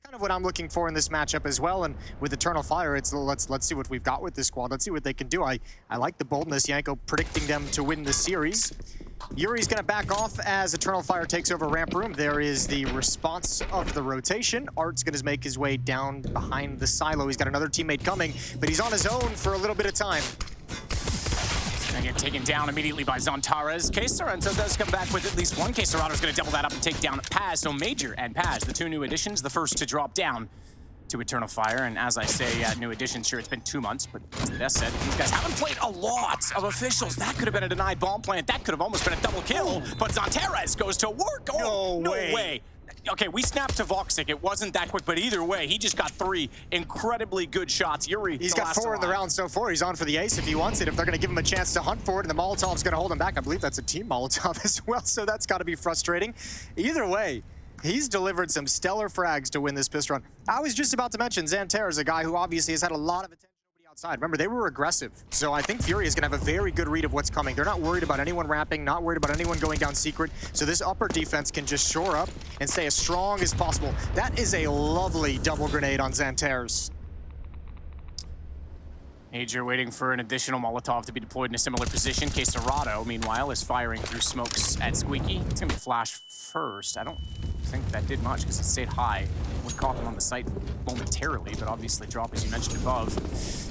kind of what I'm looking for in this matchup as well. And with Eternal Fire, it's let's see what we've got with this squad. Let's see what they can do. I like the boldness. Yanko predicting them to win the series. Yuri's going to back off as Eternal Fire takes over ramp room. There is the response of the rotation. Art's going to make his way down behind the silo. He's got another teammate coming, but he's on his own for a little bit of time. Gonna get taken down immediately by Zontares. K-Sorrento does come back with at least one. K-Sorrento's gonna double that up and take down Paz. So Major and Paz, the two new additions, the first to drop down to Eternal Fire. And as I say, new additions, sure, it's been 2 months, but as the desk said, these guys haven't played a lot of officials. That could have been a denied bomb plant. That could have almost been a double kill, but Zontares goes to work. Oh, no way. Okay, we snapped to Voxic. It wasn't that quick, but either way, he just got 3 incredibly good shots. Yuri, he's got 4 in the round so far. He's on for the ace if he wants it. If they're going to give him a chance to hunt for it, and the Molotov's going to hold him back. I believe that's a team Molotov as well, so that's got to be frustrating. Either way, he's delivered some stellar frags to win this pistol run. I was just about to mention Zantair is a guy who obviously has had a lot of attention. Remember, they were aggressive, so I think FURIA is going to have a very good read of what's coming. They're not worried about anyone ramping, not worried about anyone going down secret, so this upper defense can just shore up and stay as strong as possible. That is a lovely double grenade on Xantairs. Major waiting for an additional Molotov to be deployed in a similar position. K-Sorrento, meanwhile, is firing through smokes at Squeaky. It's going to be flash first. I don't think that did much because it stayed high. Would caught them on the site momentarily, but obviously drop, as you mentioned above,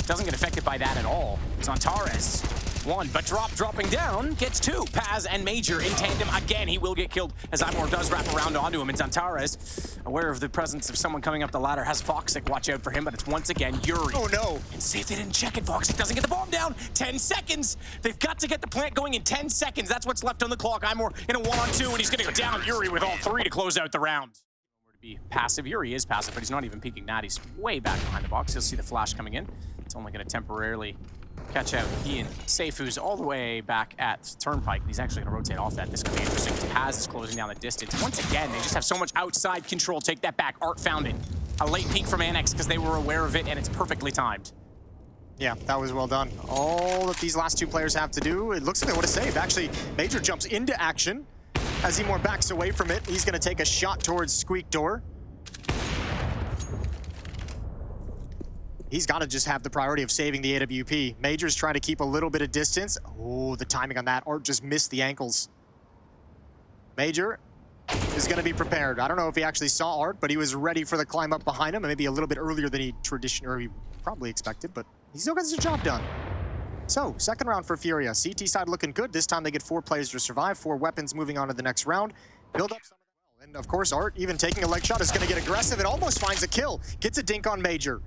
doesn't get affected by that at all. Zontares, 1, but dropping down, gets 2. Paz and Major in tandem again. He will get killed as Imor does wrap around onto him, and Zontares, aware of the presence of someone coming up the ladder, has Voxic watch out for him, but it's once again Yuri. Oh no! And see if they didn't check it. Voxic doesn't get the bomb down. 10 seconds. They've got to get the plant going in 10 seconds. That's what's left on the clock. Imor in a 1-on-2, and he's going to go down. Yuri with all 3 to close out the round. To be passive, Yuri is passive, but he's not even peeking that. He's way back behind the box. You'll see the flash coming in. It's only going to temporarily catch out Ian Seifu's all the way back at Turnpike. He's actually going to rotate off that. This could be interesting because Paz is closing down the distance. Once again, they just have so much outside control. Take that back. Art found it. A late peek from Annex because they were aware of it, and it's perfectly timed. Yeah, that was well done. All that these last 2 players have to do, it looks like they would have saved. Actually, Major jumps into action. As Imor backs away from it, he's going to take a shot towards Squeak Door. He's got to just have the priority of saving the AWP. Major's trying to keep a little bit of distance. Oh, the timing on that. Art just missed the ankles. Major is going to be prepared. I don't know if he actually saw Art, but he was ready for the climb up behind him, and maybe a little bit earlier than he probably expected, but he still gets the job done. So, second round for FURIA. CT side looking good. This time they get 4 players to survive, 4 weapons moving on to the next round. Build up some of them. And of course, Art, even taking a leg shot, is going to get aggressive and almost finds a kill. Gets a dink on Major.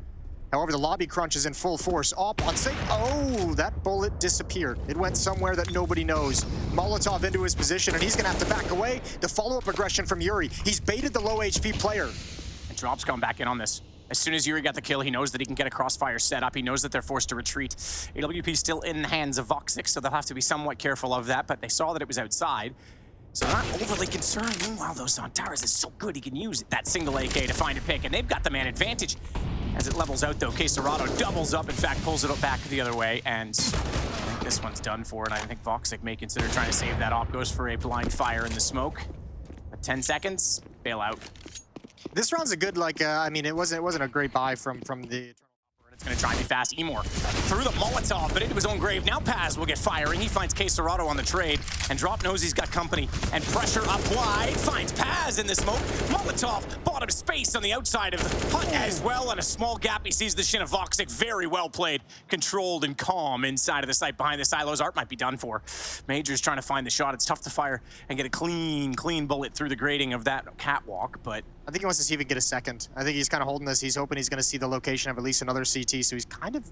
However, the lobby crunch is in full force. Op on safe. Oh, that bullet disappeared. It went somewhere that nobody knows. Molotov into his position, and he's going to have to back away. The follow-up aggression from Yuri. He's baited the low HP player. And Drop's coming back in on this. As soon as Yuri got the kill, he knows that he can get a crossfire set up. He knows that they're forced to retreat. AWP still in the hands of Voxic, so they'll have to be somewhat careful of that, but they saw that it was outside. So they're not overly concerned. Meanwhile, though, Zontares is so good he can use that single AK to find a pick, and they've got the man advantage. As it levels out, though, K-Sorrento doubles up, in fact, pulls it back the other way, and I think this one's done for, and I think Voxic may consider trying to save that op. Goes for a blind fire in the smoke. But 10 seconds, bail out. This round's a good, I mean, it wasn't a great buy from the... It's going to try and be fast. Imor through the Molotov, but into his own grave. Now Paz will get firing. He finds K-Sorrento on the trade, and Drop knows he's got company. And pressure applied. Finds Paz in the smoke. Molotov, bottom space on the outside of the hut as well. And a small gap. He sees the shin of Voxic. Very well played. Controlled and calm inside of the site behind the silos. Art might be done for. Major's trying to find the shot. It's tough to fire and get a clean bullet through the grating of that catwalk, but... I think he wants to see if he can get a second. I think he's kind of holding this. He's hoping he's going to see the location of at least another CT. So he's kind of,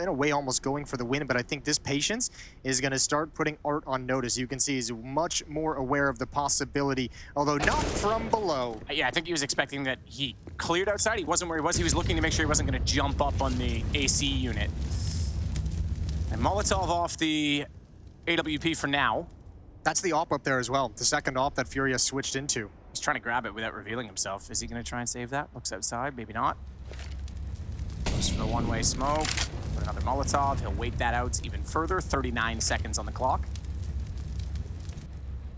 in a way, almost going for the win. But I think this patience is going to start putting Art on notice. You can see he's much more aware of the possibility, although not from below. Yeah, I think he was expecting that he cleared outside. He wasn't where he was. He was looking to make sure he wasn't going to jump up on the AC unit. And Molotov off the AWP for now. That's the op up there as well. The second op that FURIA switched into. He's trying to grab it without revealing himself. Is he going to try and save that? Looks outside. Maybe not. Goes for the one-way smoke. Put another Molotov. He'll wait that out even further. 39 seconds on the clock.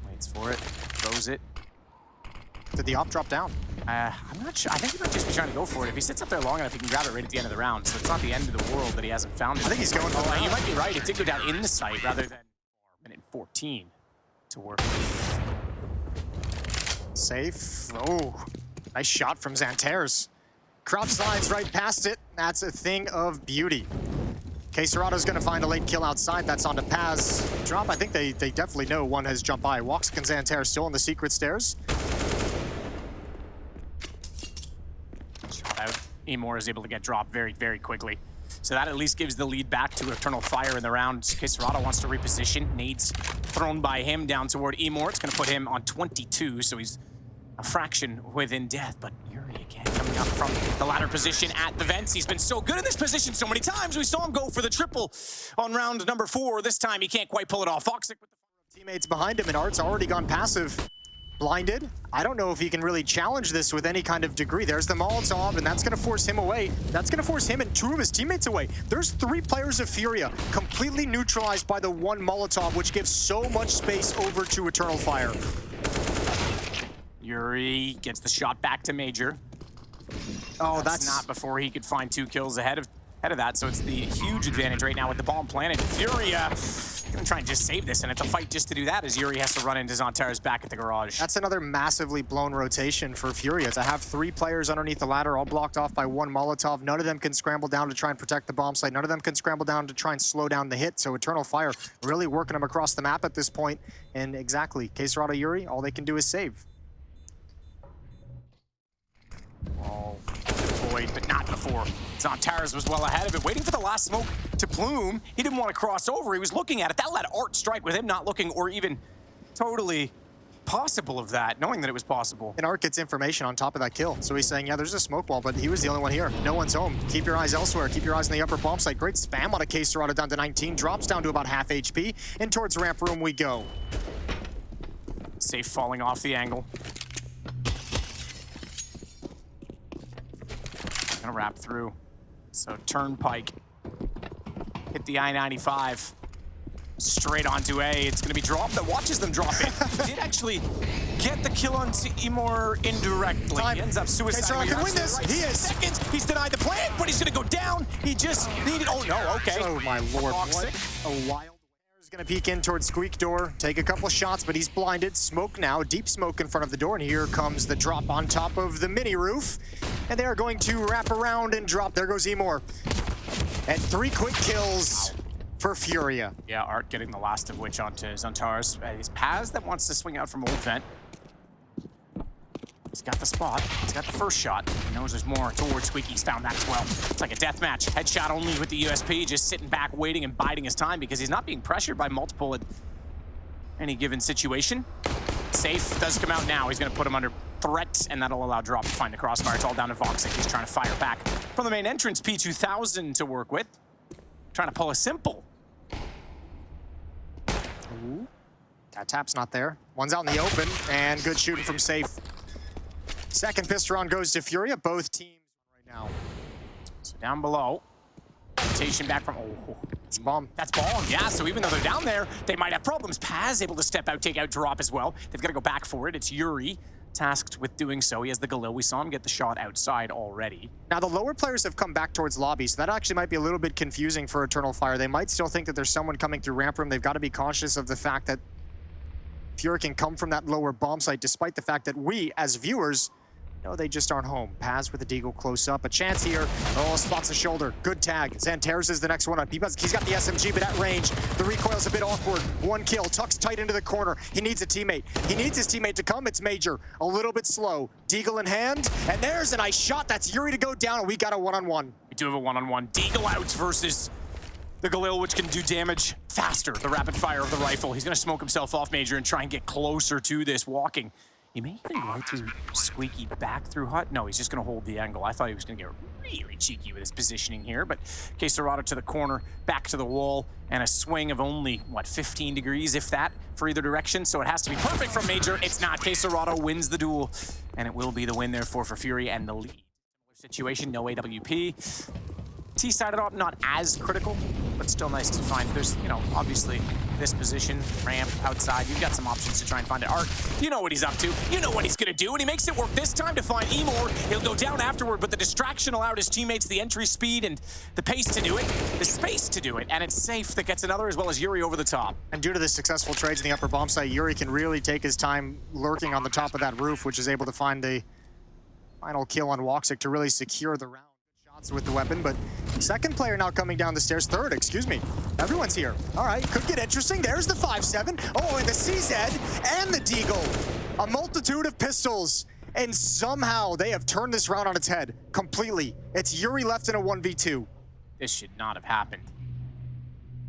Waits for it. Throws it. Did the op drop down? I'm not sure. I think he might just be trying to go for it. If he sits up there long enough, he can grab it right at the end of the round. So it's not the end of the world that he hasn't found it. I think he's going for the round. You might be right. It did go down in the sight rather than minute 14 to work. Safe. Oh, nice shot from Xantares. Crowd slides right past it. That's a thing of beauty. K-Serato's gonna find a late kill outside. That's onto Paz. Drop, I think they definitely know one has jumped by. Woxic and Xantares still on the secret stairs. Shot out. Emor is able to get dropped very, very quickly. So that at least gives the lead back to Eternal Fire in the round. K-Serato wants to reposition. Nades thrown by him down toward Emor. It's gonna put him on 22, so he's a fraction within death, but Yuri again coming up from the ladder position at the vents. He's been so good in this position so many times. We saw him go for the triple on round number 4. This time he can't quite pull it off. Woxic with the Teammates behind him, and Art's already gone passive. Blinded. I don't know if he can really challenge this with any kind of degree. There's the Molotov, and that's going to force him away. That's going to force him and 2 of his teammates away. There's 3 players of FURIA completely neutralized by the 1 Molotov, which gives so much space over to Eternal Fire. Yuri gets the shot back to Major. Oh, that's not before he could find 2 kills ahead of that. So it's the huge advantage right now with the bomb planted. FURIA gonna try and just save this, and it's a fight just to do that as Yuri has to run into Xantares back at the garage. That's another massively blown rotation for FURIA. To have 3 players underneath the ladder, all blocked off by 1 Molotov. None of them can scramble down to try and protect the bomb site. None of them can scramble down to try and slow down the hit. So Eternal Fire really working them across the map at this point. And exactly, K-Serato, Yuri, all they can do is save. Oh, deployed, but not before. Xantares was well ahead of it, waiting for the last smoke to plume. He didn't want to cross over. He was looking at it. That let Art strike with him not looking or even totally possible of that, knowing that it was possible. And Art gets information on top of that kill. So he's saying, yeah, there's a smoke wall, but he was the only one here. No one's home. Keep your eyes elsewhere. Keep your eyes on the upper bomb site. Great spam on a K-Serato down to 19. Drops down to about half HP. And towards ramp room we go. Safe falling off the angle. Gonna wrap through. So Turnpike hit the I-95 straight onto A. It's gonna be dropped. That watches them drop it. He did actually get the kill onto Emor indirectly. He ends up suiciding. Can win this. He is. Seconds. He's denied the plant, but he's gonna go down. He just needed. Oh no. Okay. Oh my lord. Woxic. What a wild. He's gonna peek in towards Squeak door, take a couple shots, but he's blinded. Smoke now, deep smoke in front of the door, and here comes the drop on top of the mini roof. And they are going to wrap around and drop. There goes Emor. And 3 quick kills for FURIA. Yeah, Art getting the last of which onto Xantares. It's Paz that wants to swing out from old vent. He's got the spot. He's got the first shot. He knows there's more towards Squeaky. He's found that as well. It's like a death match. Headshot only with the USP, just sitting back, waiting and biding his time because he's not being pressured by multiple at any given situation. Safe does come out now. He's going to put him under threat, and that'll allow Drop to find the crossfire. It's all down to Woxic. He's trying to fire back from the main entrance. P2000 to work with. Trying to pull a simple. Ooh. That tap's not there. One's out in the open, and good shooting from Safe. Second pistol round goes to FURIA. Both teams right now. So down below. Rotation back from... Oh, it's bomb. That's bomb, yeah. So even though they're down there, they might have problems. Paz able to step out, take out Drop as well. They've got to go back for it. It's Yuri tasked with doing so. He has the Galil. We saw him get the shot outside already. Now, the lower players have come back towards lobby, so that actually might be a little bit confusing for Eternal Fire. They might still think that there's someone coming through ramp room. They've got to be conscious of the fact that FURIA can come from that lower bomb site, despite the fact that we, as viewers, know they just aren't home. Paz with the deagle close up. A chance here. Oh, spots the shoulder. Good tag. Xantares is the next one up. He's got the SMG, but at range, the recoil's a bit awkward. 1 kill. Tucks tight into the corner. He needs a teammate. He needs his teammate to come. It's Major. A little bit slow. Deagle in hand. And there's a nice shot. That's Yuri to go down, and we got a one-on-one. We do have a one-on-one. Deagle out versus the Galil, which can do damage faster. The rapid fire of the rifle. He's going to smoke himself off, Major, and try and get closer to this walking. He may even go through Squeaky back through Hut. No, he's just going to hold the angle. I thought he was going to get really cheeky with his positioning here, but K-Serato to the corner, back to the wall, and a swing of only, what, 15 degrees, if that, for either direction. So it has to be perfect from Major. It's not. K-Serato wins the duel, and it will be the win, therefore, for FURIA and the lead. Situation, no AWP. T-sided op, not as critical, but still nice to find. There's, you know, obviously this position, ramp, outside. You've got some options to try and find it. Art, you know what he's up to. You know what he's gonna do, and he makes it work this time to find Emor. He'll go down afterward, but the distraction allowed his teammates the entry speed and the pace to do it, the space to do it, and it's Safe that gets another as well as Yuri over the top. And due to the successful trades in the upper bomb site, Yuri can really take his time lurking on the top of that roof, which is able to find the final kill on Woxic to really secure the round. Shots with the weapon, but second player now coming down the stairs. Third, excuse me. Everyone's here. All right, could get interesting. There's the 5-7. Oh, and the CZ and the Deagle. A multitude of pistols. And somehow they have turned this round on its head completely. It's Yuri left in a 1v2. This should not have happened.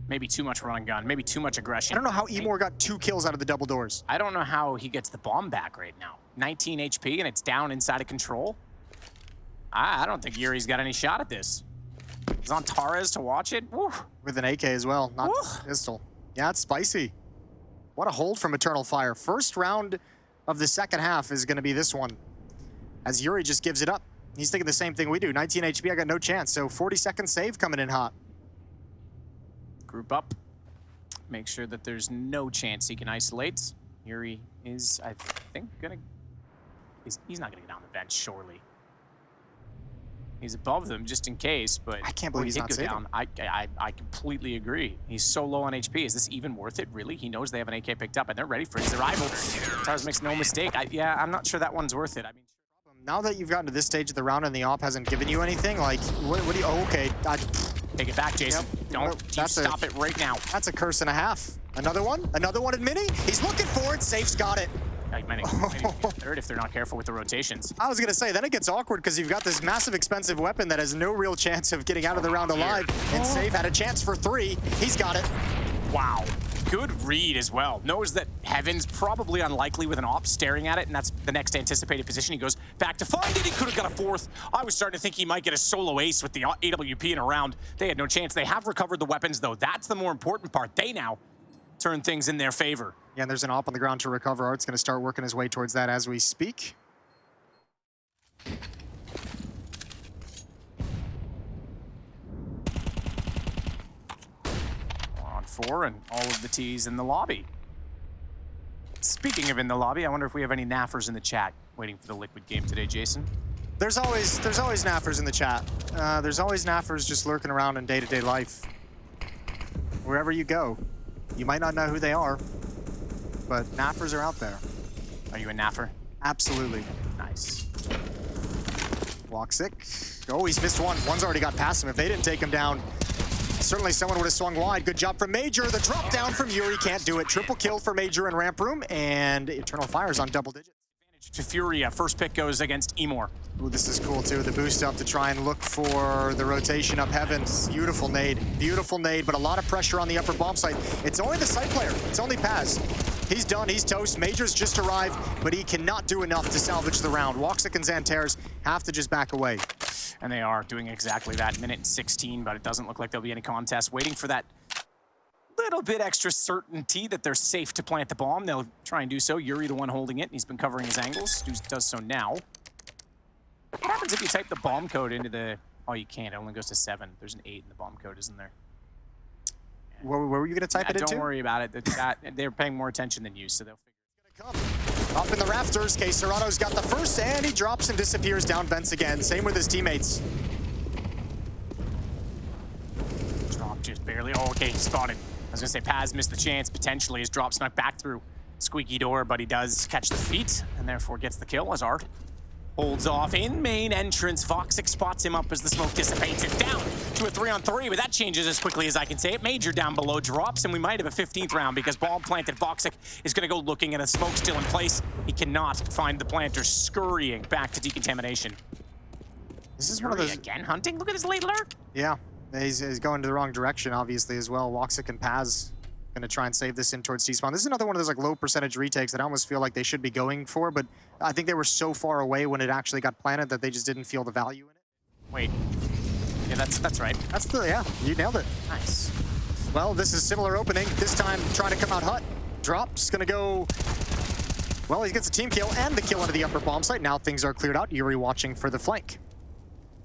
Maybe too much run and gun, maybe too much aggression. I don't know how Emor got 2 kills out of the double doors. I don't know how he gets the bomb back right now. 19 HP and it's down inside of control. I don't think Yuri's got any shot at this. He's on Torres to watch it. Woo. With an AK as well, not pistol. Yeah, it's spicy. What a hold from Eternal Fire. First round of the second half is going to be this one. As Yuri just gives it up. He's thinking the same thing we do. 19 HP, I got no chance. So 40-second save coming in hot. Group up. Make sure that there's no chance he can isolate. Yuri is, I think, gonna... He's not gonna get on the bench, surely. He's above them just in case, but I can't believe he's not saving. down. I completely agree. He's so low on HP. Is this even worth it, really? He knows they have an AK picked up, and they're ready for his arrival. Tars makes no mistake. Yeah, I'm not sure that one's worth it. I mean, now that you've gotten to this stage of the round and the op hasn't given you anything, like, what do you... Oh, okay. Take it back, Jason. Yep. Don't stop it right now. That's a curse and a half. Another one in mini. He's looking for it. Safe's got it. Maybe third if they're not careful with the rotations. I was going to say, then it gets awkward because you've got this massive expensive weapon that has no real chance of getting out of the round alive. And Safe had a chance for 3. He's got it. Wow. Good read as well. Knows that Heaven's probably unlikely with an op staring at it, and that's the next anticipated position. He goes back to find it. He could have got a 4th. I was starting to think he might get a solo ace with the AWP in a round. They had no chance. They have recovered the weapons, though. That's the more important part. They now turn things in their favor. Yeah, and there's an op on the ground to recover. Art's going to start working his way towards that as we speak. On 4 and all of the T's in the lobby. Speaking of in the lobby, I wonder if we have any naffers in the chat waiting for the Liquid game today, Jason. There's always naffers in the chat. There's always naffers just lurking around in day-to-day life. Wherever you go. You might not know who they are, but naffers are out there. Are you a naffer? Absolutely. Nice. Woxic. Oh, he's missed one. One's already got past him. If they didn't take him down, certainly someone would have swung wide. Good job from Major. The drop down from Yuri can't do it. Triple kill for Major in ramp room, and Eternal Fire's on double digits. Advantage to FURIA. First pick goes against Emor. Ooh, this is cool too. The boost up to try and look for the rotation up heaven. Beautiful nade, but a lot of pressure on the upper bomb site. It's only the site player. It's only Paz. He's done, he's toast. Major's just arrived, but he cannot do enough to salvage the round. Woxic and Xantares have to just back away. And they are doing exactly that. Minute and 16, but it doesn't look like there'll be any contest. Waiting for that little bit extra certainty that they're safe to plant the bomb. They'll try and do so. Yuri, the one holding it, and he's been covering his angles. Does so now. What happens if you type the bomb code into the... Oh, you can't. It only goes to 7. There's an 8 in the bomb code, isn't there? Where were you going to type it into? Don't worry about it. They're paying more attention than you, so they'll figure it out. Up in the rafters, K Serrano's got the first, and he drops and disappears down vents again. Same with his teammates. Drop just barely. Oh, okay, spotted. I was going to say Paz missed the chance, potentially. His drop snuck back through squeaky door, but he does catch the feet, and therefore gets the kill as Art holds off in main entrance. Woxic spots him up as the smoke dissipates. It's down to a 3-on-3, but that changes as quickly as I can say it. Major down below drops, and we might have a 15th round because bomb planted. Woxic is going to go looking, and a smoke still in place. He cannot find the planter, scurrying back to decontamination. This is one of those... Again hunting? Look at his late lurk. Yeah, he's going to the wrong direction, obviously, as well. Woxic and Paz going to try and save this in towards T-spawn. This is another one of those like low percentage retakes that I almost feel like they should be going for, but I think they were so far away when it actually got planted that they just didn't feel the value in it. Wait. Yeah, that's right. Yeah, you nailed it. Nice. Well, this is similar opening. This time trying to come out hut. Drop, just gonna go... Well, he gets a team kill and the kill into the upper bomb site. Now things are cleared out. Yuri watching for the flank.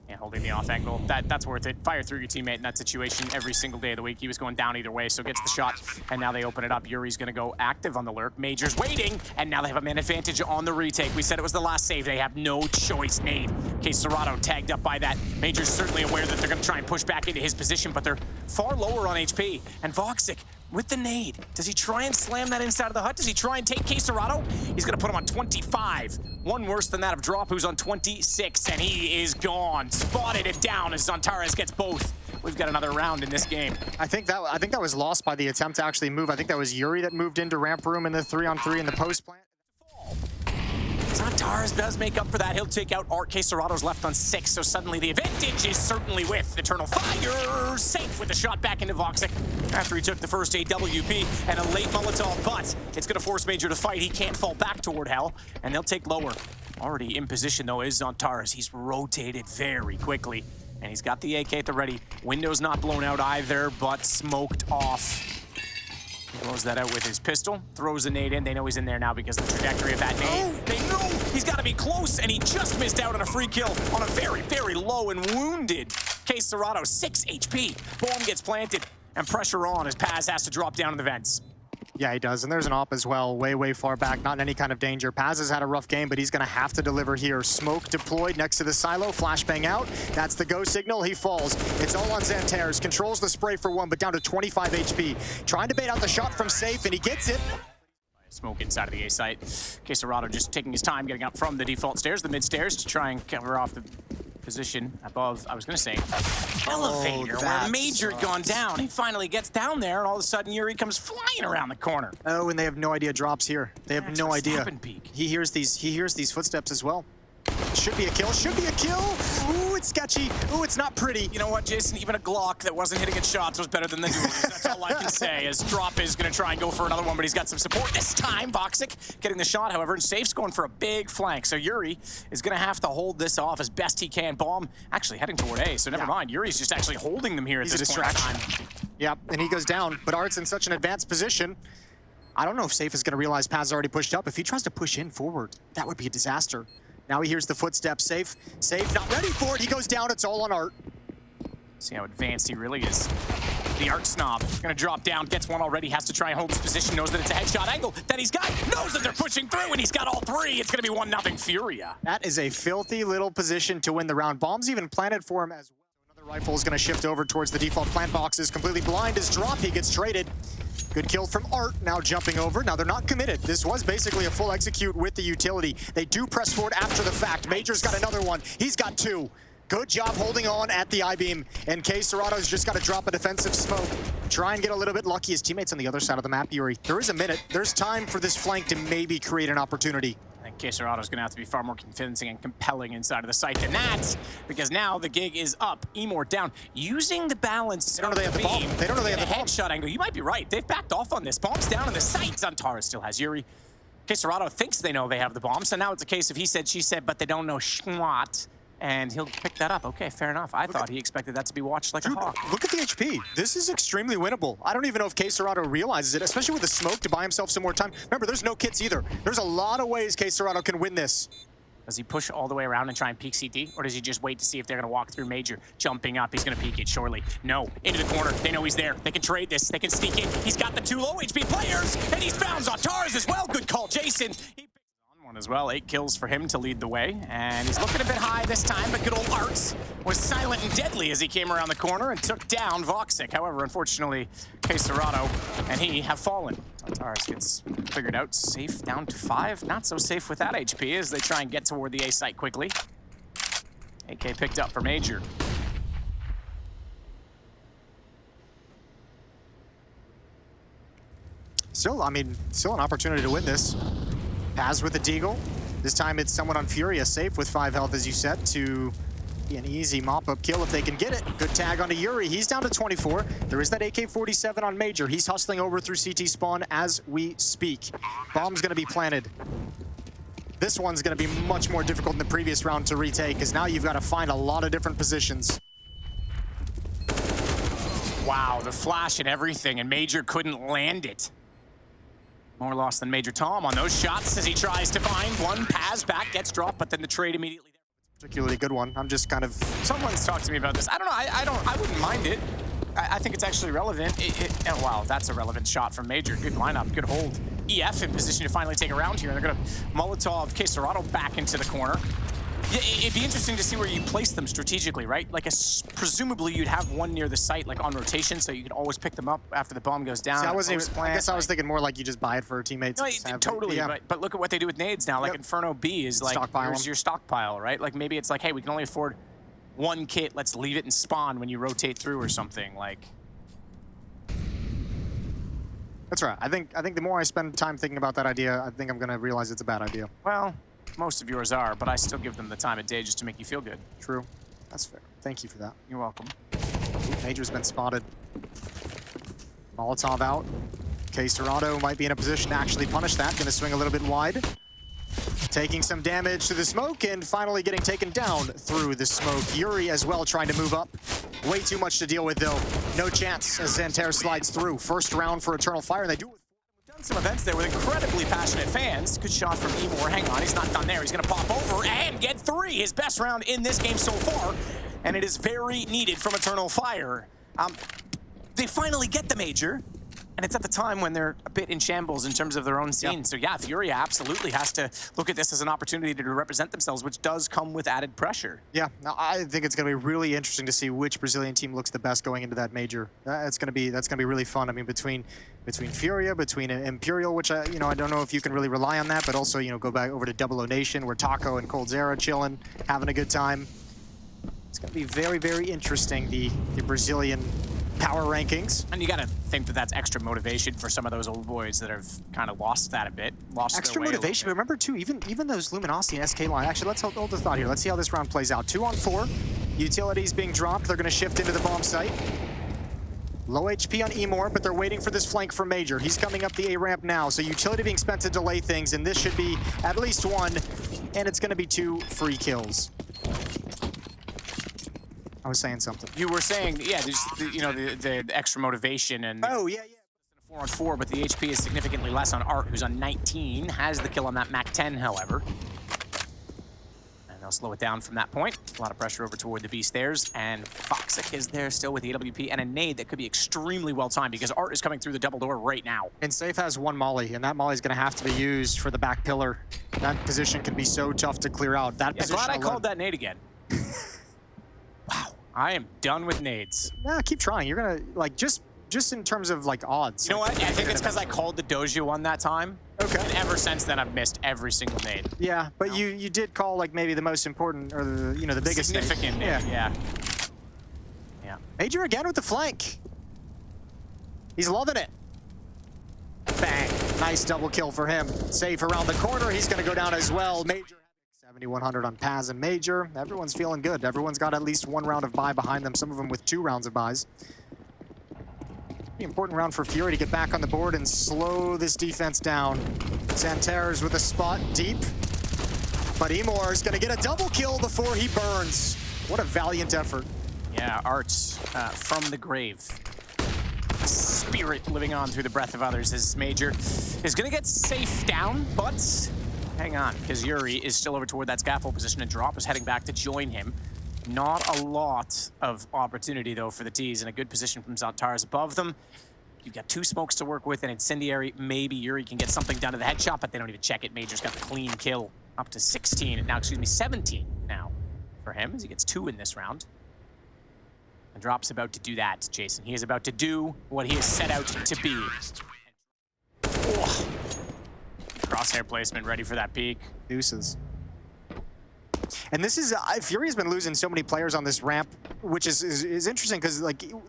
Yeah, holding the off angle. That's worth it. Fire through your teammate in that situation every single day of the week. He was going down either way, so gets the shot. And now they open it up. Yuri's going to go active on the lurk. Major's waiting, and now they have a man advantage on the retake. We said it was the last save. They have no choice made. Case Serrato tagged up by that. Major's certainly aware that they're going to try and push back into his position, but they're far lower on HP. And Voxic with the nade. Does he try and slam that inside of the hut? Does he try and take Case Serrato? He's going to put him on 25. One worse than that of Drop, who's on 26, and he is gone. Spotted it down as Zontares gets both. We've got another round in this game. I think that was lost by the attempt to actually move. I think that was Yuri that moved into ramp room in the 3-on-3 in the post plant. Zontares does make up for that. He'll take out Art. Case Serrato's left on 6, so suddenly the advantage is certainly with Eternal Fire. Safe with the shot back into Voxic after he took the first AWP and a late Molotov, but it's going to force Major to fight. He can't fall back toward Hell, and they'll take lower. Already in position, though, is Zontares. He's rotated very quickly, and he's got the AK at the ready. Window's not blown out either, but smoked off. Blows that out with his pistol, throws a nade in. They know he's in there now because the trajectory of that nade. They know he's got to be close, and he just missed out on a free kill on a very, very low and wounded Case Serrato. 6 HP. Bomb gets planted, and pressure on as Paz has to drop down in the vents. Yeah, he does. And there's an op as well, way, way far back, not in any kind of danger. Paz has had a rough game, but he's going to have to deliver here. Smoke deployed next to the silo, flashbang out. That's the go signal. He falls. It's all on Zontares. Controls the spray for 1, but down to 25 HP. Trying to bait out the shot from safe, and he gets it. Smoke inside of the A site. Case Serrato just taking his time getting up from the default stairs, the mid stairs, to try and cover off the position above, I was going to say, elevator, where Major had gone down. He finally gets down there, and all of a sudden, Yuri comes flying around the corner. Oh, and they have no idea Drops here. They have no idea. He hears these footsteps as well. Should be a kill, should be a kill. Ooh, it's sketchy. Ooh, it's not pretty. You know what, Jason? Even a Glock that wasn't hitting its shots was better than the dualies. That's all I can say, as Drop is going to try and go for another one, but he's got some support this time. Voxic getting the shot, however, and Safe's going for a big flank. So Yuri is going to have to hold this off as best he can. Bomb actually heading toward A, so never mind. Yuri's just actually holding them here at this point in time. Yep, and he goes down, but Art's in such an advanced position. I don't know if Safe is going to realize Paz already pushed up. If he tries to push in forward, that would be a disaster. Now he hears the footsteps. Safe, not ready for it. He goes down. It's all on Art. See how advanced he really is. The Art snob gonna drop down, gets one already, has to try and hold his position, knows that it's a headshot angle that he's got, knows that they're pushing through, and he's got all 3. It's gonna be 1-0 Furia. That is a filthy little position to win the round. Bombs even planted for him as well. Another rifle is gonna shift over towards the default plant boxes. Completely blind as Drop. He gets traded. Good kill from Art, now jumping over. Now they're not committed. This was basically a full execute with the utility. They do press forward after the fact. Major's got another one. He's got 2. Good job holding on at the I-beam. And Case Serrato's just got to drop a defensive smoke. Try and get a little bit lucky. His teammates on the other side of the map, Yuri. There is a minute. There's time for this flank to maybe create an opportunity. I think Case Serrato's going to have to be far more convincing and compelling inside of the site than that, because now the gig is up, Emor down, using the balance. They don't know they have the bomb. They don't know they have the bomb. Headshot angle. You might be right. They've backed off on this. Bomb's down on the site. Zontares still has Yuri. Case Serrato thinks they know they have the bomb, so now it's a case of he said, she said, but they don't know schmwat. And he'll pick that up. Okay, fair enough. I thought he expected that to be watched like a hawk. Look at the HP. This is extremely winnable. I don't even know if Case Serrato realizes it, especially with the smoke to buy himself some more time. Remember, there's no kits either. There's a lot of ways Case Serrato can win this. Does he push all the way around and try and peek CT? Or does he just wait to see if they're going to walk through Major? Jumping up, he's going to peek it surely. No, into the corner. They know he's there. They can trade this. They can sneak in. He's got the 2 low HP players, and he's found Zontares as well. Good call, Jason. He one as well. 8 kills for him to lead the way, and he's looking a bit high this time, but good old Arts was silent and deadly as he came around the corner and took down Voxic. However, unfortunately, Case Serrato and he have fallen. Zontares gets figured out. Safe down to 5. Not so safe with that HP as they try and get toward the A site quickly. AK picked up for Major. Still an opportunity to win this. Paz with a deagle. This time it's someone on Furia, Safe with 5 health, as you said, to be an easy mop-up kill if they can get it. Good tag onto Yuri. He's down to 24. There is that AK-47 on Major. He's hustling over through CT spawn as we speak. Bomb's going to be planted. This one's going to be much more difficult than the previous round to retake, because now you've got to find a lot of different positions. Wow, the flash and everything, and Major couldn't land it. More loss than Major Tom on those shots as he tries to find one. Paz back, gets dropped, but then the trade immediately. particularly good one. I'm just kind of... Someone's talked to me about this. I don't know. I wouldn't mind it. I think it's actually relevant. Oh, wow, that's a relevant shot from Major. Good lineup, good hold. EF in position to finally take a round here. And they're going to Molotov Queserado back into the corner. Yeah, it'd be interesting to see where you place them strategically, right? Like, presumably you'd have one near the site, like on rotation, so you could always pick them up after the bomb goes down. See, I guess I was thinking more like you just buy it for a teammate. No, totally, yeah. But look at what they do with nades now. Like Inferno B is like, here's your stockpile, right? Like maybe it's like, hey, we can only afford one kit. Let's leave it and spawn when you rotate through or something. Like, that's right. I think the more I spend time thinking about that idea, I think I'm gonna realize it's a bad idea. Well, most of yours are, but I still give them the time of day just to make you feel good. True. That's fair. Thank you for that. You're welcome. Major's been spotted. Molotov out. Queserado might be in a position to actually punish that. Gonna swing a little bit wide. Taking some damage to the smoke and finally getting taken down through the smoke. Yuri as well trying to move up. Way too much to deal with though. No chance as Xantair slides through. First round for Eternal Fire, and they do it. We've done some events there with incredibly passionate fans. Good shot from Emor. Hang on, he's not done there. He's gonna pop over and get 3. His best round in this game so far. And it is very needed from Eternal Fire. They finally get the Major. And it's at the time when they're a bit in shambles in terms of their own scene. So yeah, FURIA absolutely has to look at this as an opportunity to represent themselves, which does come with added pressure. Yeah, no, I think it's going to be really interesting to see which Brazilian team looks the best going into that major. That's going to be really fun. I mean, between FURIA, between Imperial, which I don't know if you can really rely on that, but also go back over to Double O Nation where Taco and Coldzera chilling, having a good time. It's going to be very, very interesting, the Brazilian power rankings. And you got to think that that's extra motivation for some of those old boys that have kind of lost that a bit. Lost extra their way motivation, but remember too, even those Luminosity and SK line, actually, let's hold the thought here. Let's see how this round plays out. 2 on 4, utilities being dropped. They're going to shift into the bomb site. Low HP on Emor, but they're waiting for this flank from Major. He's coming up the A ramp now, so utility being spent to delay things, and this should be at least 1, and it's going to be 2 free kills. I was saying something. You were saying, yeah, the extra motivation and... Oh, yeah. 4 on 4, but the HP is significantly less on Art, who's on 19. Has the kill on that Mac 10, however. And they'll slow it down from that point. A lot of pressure over toward the B stairs, and Foxic is there still with the AWP and a nade that could be extremely well timed because Art is coming through the double door right now. And Safe has 1 molly, and that molly's going to have to be used for the back pillar. That position can be so tough to clear out. That position glad I called that nade again. Wow, I am done with nades. Nah, keep trying. You're gonna just in terms of odds. You know what? I think it's because I called the Dojo one that time. Okay. And ever since then, I've missed every single nade. Yeah, but you did call maybe the most important or the biggest significant nade. Yeah. Major again with the flank. He's loving it. Bang! Nice double kill for him. Safe around the corner. He's gonna go down as well. Major. 7,100 on Paz and Major. Everyone's feeling good. Everyone's got at least 1 round of buy behind them, some of them with 2 rounds of buys. Pretty important round for Fury to get back on the board and slow this defense down. Xantair's with a spot deep, but Emor is going to get a double kill before he burns. What a valiant effort. Yeah, Arts from the grave. Spirit living on through the breath of others as Major is going to get safe down, but hang on, because Yuri is still over toward that scaffold position, and Drop is heading back to join him. Not a lot of opportunity, though, for the T's, in a good position from Xantair's above them. You've got 2 smokes to work with, and Incendiary. Maybe Yuri can get something done to the headshot, but they don't even check it. Major's got the clean kill, up to 16, now, 17 now for him, as he gets 2 in this round. And Drop's about to do that, Jason. He is about to do what he is set out to be. Oh. Crosshair placement, ready for that peek. Deuces. And this is, Fury's been losing so many players on this ramp, which is interesting because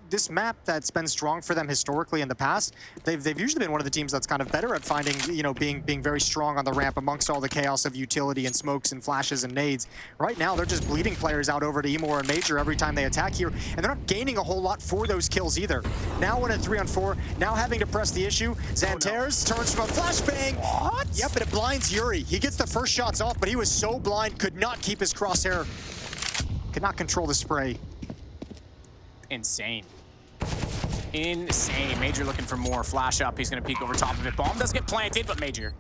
this map that's been strong for them historically in the past, they've usually been one of the teams that's kind of better at finding, being very strong on the ramp amongst all the chaos of utility and smokes and flashes and nades. Right now, they're just bleeding players out over to Emor and Major every time they attack here, and they're not gaining a whole lot for those kills either. Now 1 and 3 on 4, now having to press the issue. Xantair's turns from a flashbang. What? Yep, and it blinds Yuri. He gets the first shots off, but he was so blind, could not keep his crosshair. Could not control the spray. Insane. Insane. Major looking for more. Flash up. He's going to peek over top of it. Bomb does get planted, but Major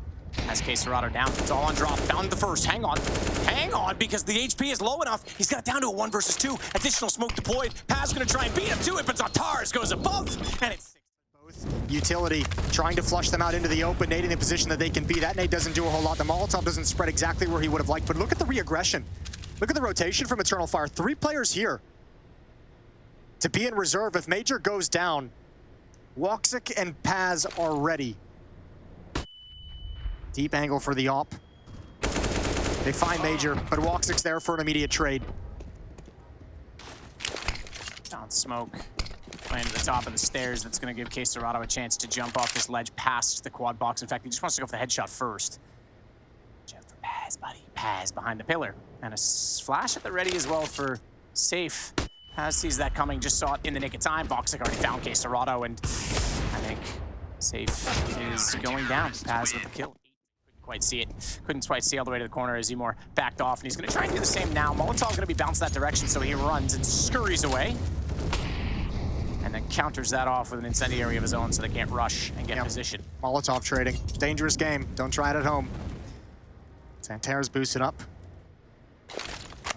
Has K-Serrato down. It's all on drop. Found the first. Hang on. Hang on, because the HP is low enough. He's got it down to a 1 versus 2. Additional smoke deployed. Paz going to try and beat him to it, but Zantares goes above. And it's... Utility trying to flush them out into the open, nade in the position that they can be. That nade doesn't do a whole lot. The Molotov doesn't spread exactly where he would have liked, but look at the re-aggression. Look at the rotation from Eternal Fire. 3 players here to be in reserve. If Major goes down, Woxic and Paz are ready. Deep angle for the op. They find Major, but Woxic's there for an immediate trade. Down smoke. Playing to the top of the stairs. That's going to give K-Serrato a chance to jump off this ledge past the quad box. In fact, he just wants to go for the headshot first. Jump for Paz, buddy. Paz behind the pillar. And a flash at the ready as well for Safe. Paz sees that coming, just saw it in the nick of time. Woxic already found K-Serrato, and I think Safe is going down. Paz with the kill. Couldn't quite see it. Couldn't quite see all the way to the corner as Emor backed off, and he's going to try and do the same now. Molotov's going to be bounced that direction, so he runs and scurries away. And then counters that off with an incendiary of his own so they can't rush and get position. Molotov trading. Dangerous game. Don't try it at home. Zantares boosted up.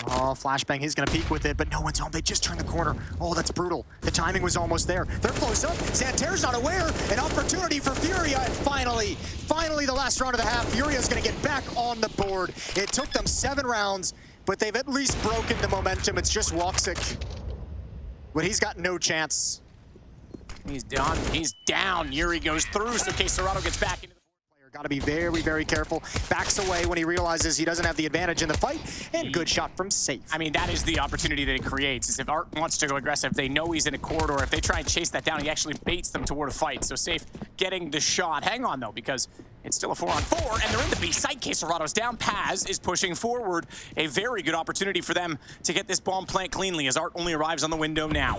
Oh, flashbang. He's going to peek with it, but no one's home. They just turned the corner. Oh, that's brutal. The timing was almost there. They're close up. Zantares not aware. An opportunity for FURIA. And finally the last round of the half. FURIA is going to get back on the board. It took them 7 rounds, but they've at least broken the momentum. It's just Woxic. But he's got no chance. He's done. He's down. Yuri goes through, so K-Serrato gets back into the board. Got to be very, very careful. Backs away when he realizes he doesn't have the advantage in the fight. And good shot from Safe. I mean, that is the opportunity that it creates. Is if Art wants to go aggressive, they know he's in a corridor. If they try and chase that down, he actually baits them toward a fight. So Safe getting the shot. Hang on, though, because it's still a 4-on-4, and they're in the B site. K-Serrato's down. Paz is pushing forward. A very good opportunity for them to get this bomb plant cleanly, as Art only arrives on the window now.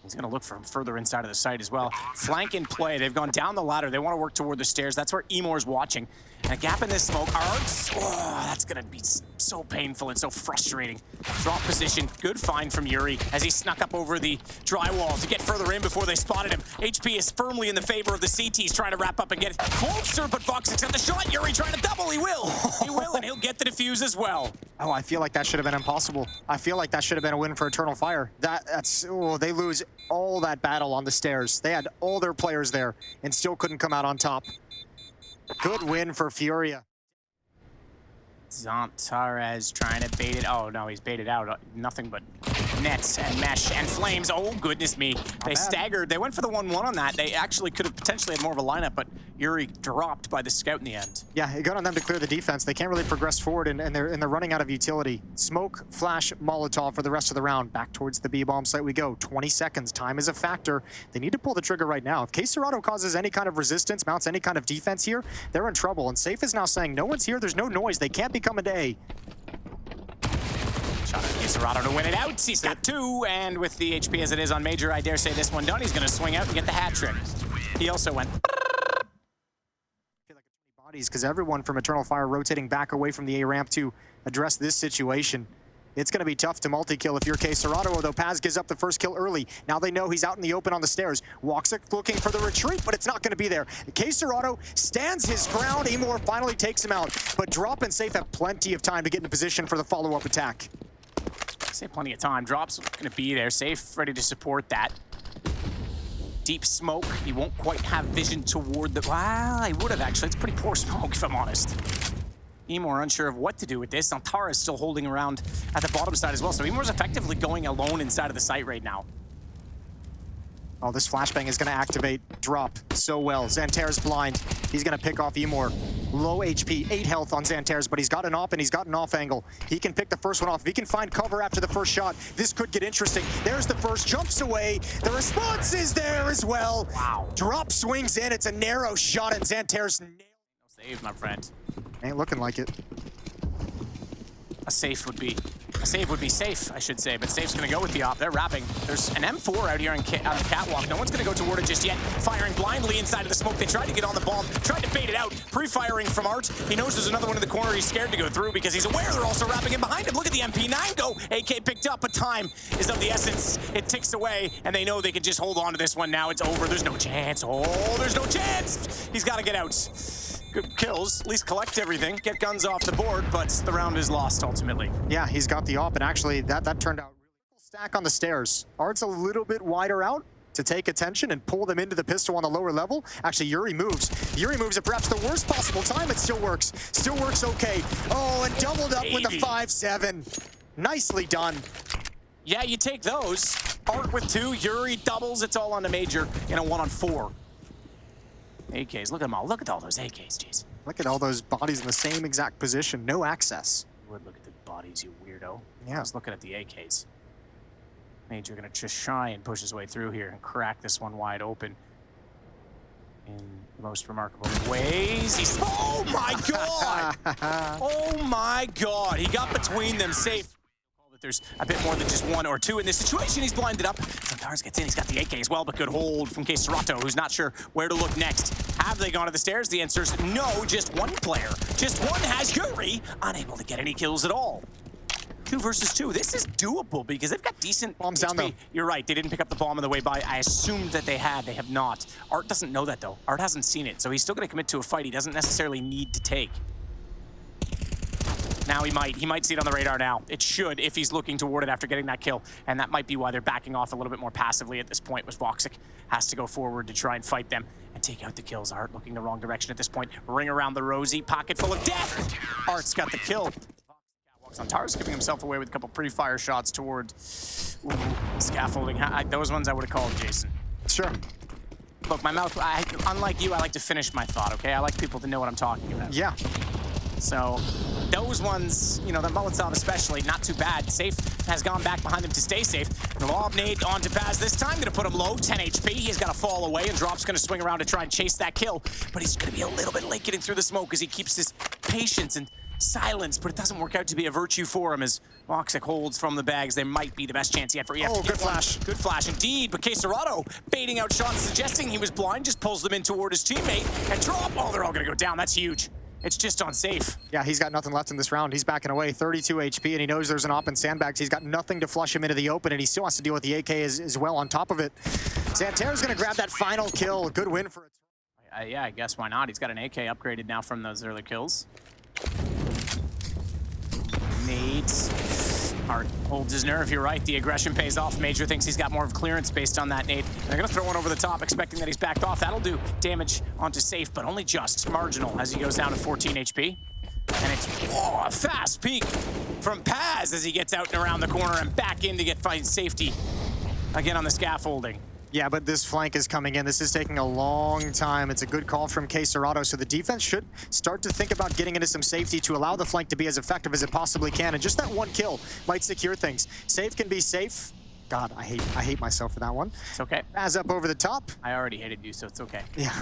He's going to look from further inside of the site as well. Flank in play. They've gone down the ladder. They want to work toward the stairs. That's where Emor's watching. And a gap in this smoke. Arts. Oh, that's going to be so painful and so frustrating. Drop position. Good find from Yuri as he snuck up over the drywall to get further in before they spotted him. HP is firmly in the favor of the CTs, trying to wrap up and get closer, but Woxic's got the shot. Yuri trying to double. He will. He will, and he'll get the defuse as well. Oh, I feel like that should have been impossible. I feel like that should have been a win for Eternal Fire. They lose all that battle on the stairs. They had all their players there and still couldn't come out on top. Good win for FURIA. Zantares trying to bait it. Oh, no, he's baited out. Nothing but nets and mesh and flames. Oh, goodness me. They staggered. They went for the 1-1 on that. They actually could have potentially had more of a lineup, but Yuri dropped by the scout in the end. Yeah, it got on them to clear the defense. They can't really progress forward, and they're running out of utility. Smoke, flash, Molotov for the rest of the round. Back towards the B-bomb site we go. 20 seconds. Time is a factor. They need to pull the trigger right now. If K-Serrato causes any kind of resistance, mounts any kind of defense here, they're in trouble. And Safe is now saying, no one's here. There's no noise. They can't be coming to A. Shot at K-Serrato to win it out. He's got 2, and with the HP as it is on Major, I dare say this one done. He's going to swing out and get the hat trick. He also went... bodies, because everyone from Eternal Fire rotating back away from the A ramp to address this situation. It's going to be tough to multi-kill if you're K-Serrato, although Paz gives up the first kill early. Now they know he's out in the open on the stairs. Woxic looking for the retreat, but it's not going to be there. K-Serrato stands his ground. Emor finally takes him out, but Drop and Safe have plenty of time to get into position for the follow-up attack. Say plenty of time. Drop's going to be there. Safe, ready to support that. Deep smoke. He won't quite have vision toward the... Well, he would have, actually. It's pretty poor smoke, if I'm honest. Emor unsure of what to do with this. Zantares is still holding around at the bottom side as well, so Emor's effectively going alone inside of the site right now. Oh, this flashbang is going to activate Drop so well. Zantares blind. He's going to pick off Emor. Low HP, 8 health on Zantares, but he's got an op and he's got an off angle. He can pick the first one off. If he can find cover after the first shot, this could get interesting. There's the first, jumps away. The response is there as well. Wow. Drop swings in. It's a narrow shot, and Zantares nailed. No save, my friend. Ain't looking like it. A save would be safe, I should say, but Safe's gonna go with the op. They're wrapping. There's an M4 out here on the catwalk. No one's gonna go toward it just yet. Firing blindly inside of the smoke. They tried to get on the bomb, tried to bait it out. Pre-firing from Art. He knows there's another one in the corner. He's scared to go through because he's aware they're also wrapping him behind him. Look at the the MP9 go. AK picked up, but time is of the essence. It ticks away, and they know they can just hold on to this one now. It's over. There's no chance. Oh, there's no chance. He's got to get out. Good kills. At least collect everything. Get guns off the board, but the round is lost ultimately. Yeah, he's got the op, and actually that turned out really cool. Stack on the stairs. Art's a little bit wider out to take attention and pull them into the pistol on the lower level. Actually, Yuri moves. Yuri moves at perhaps the worst possible time. It still works. Still works okay. Oh, and doubled up with the 5-7. Nicely done. Yeah, you take those. Art with 2, Yuri doubles. It's all on the Major in a 1-on-4. AKs, look at them all. Look at all those AKs, jeez. Look at all those bodies in the same exact position. No access. You would look at the bodies, you weirdo. Yeah. I was looking at the AKs. Major gonna just try and push his way through here and crack this one wide open in the most remarkable ways. He's, oh my God! Oh my God! He got between them safe. That there's a bit more than just 1 or 2 in this situation. He's blinded up. Tars gets in. He's got the AK as well, but good hold from Serato, who's not sure where to look next. Have they gone to the stairs? The answer is no. Just one player. Just one has Yuri, unable to get any kills at all. 2 versus 2. This is doable because they've got decent bombs HP. down though. You're right. They didn't pick up the bomb on the way by. I assumed that they had. They have not. Art doesn't know that though. Art hasn't seen it, so he's still going to commit to a fight he doesn't necessarily need to take. Now he might see it on the radar now. It should if he's looking toward it after getting that kill. And that might be why they're backing off a little bit more passively at this point, was Voxic has to go forward to try and fight them and take out the kills. Art looking the wrong direction at this point. Ring around the rosy, pocket full of death. Art's got the kill. Walks on Tars, giving himself away with a couple pretty fire shots toward scaffolding. Those ones I would have called, Jason. Sure. Look, my mouth, unlike you, I like to finish my thought, okay? I like people to know what I'm talking about. Yeah. So those ones, you know, the Molotov especially, not too bad. Safe has gone back behind him to stay safe. The lob nade onto Paz this time, gonna put him low, 10 HP. He's gotta fall away, and Drop's gonna swing around to try and chase that kill. But he's gonna be a little bit late getting through the smoke as he keeps his patience and silence, but it doesn't work out to be a virtue for him as Voxic holds from the bags. They might be the best chance he had for EF. Oh, good flash. Good flash indeed, but Serato baiting out shots, suggesting he was blind, just pulls them in toward his teammate, and Drop, oh, they're all gonna go down. That's huge. It's just on safe. Yeah, he's got nothing left in this round. He's backing away, 32 HP, and he knows there's an op in sandbags. He's got nothing to flush him into the open, and he still has to deal with the AK as well on top of it. Xanterra's gonna grab that final kill. Good win for it. Yeah, I guess why not? He's got an AK upgraded now from those early kills. Nades. Art holds his nerve, you're right. The aggression pays off. Major thinks he's got more of clearance based on that nade. They're gonna throw one over the top, expecting that he's backed off. That'll do damage onto Safe, but only just marginal as he goes down to 14 HP. And it's a fast peek from Paz as he gets out and around the corner and back in to get find safety again on the scaffolding. Yeah, but this flank is coming in. This is taking a long time. It's a good call from Serato, so the defense should start to think about getting into some safety to allow the flank to be as effective as it possibly can, and just that one kill might secure things. Safe can be safe. God, I hate myself for that one. It's okay. As up over the top. I already hated you, so it's okay. Yeah,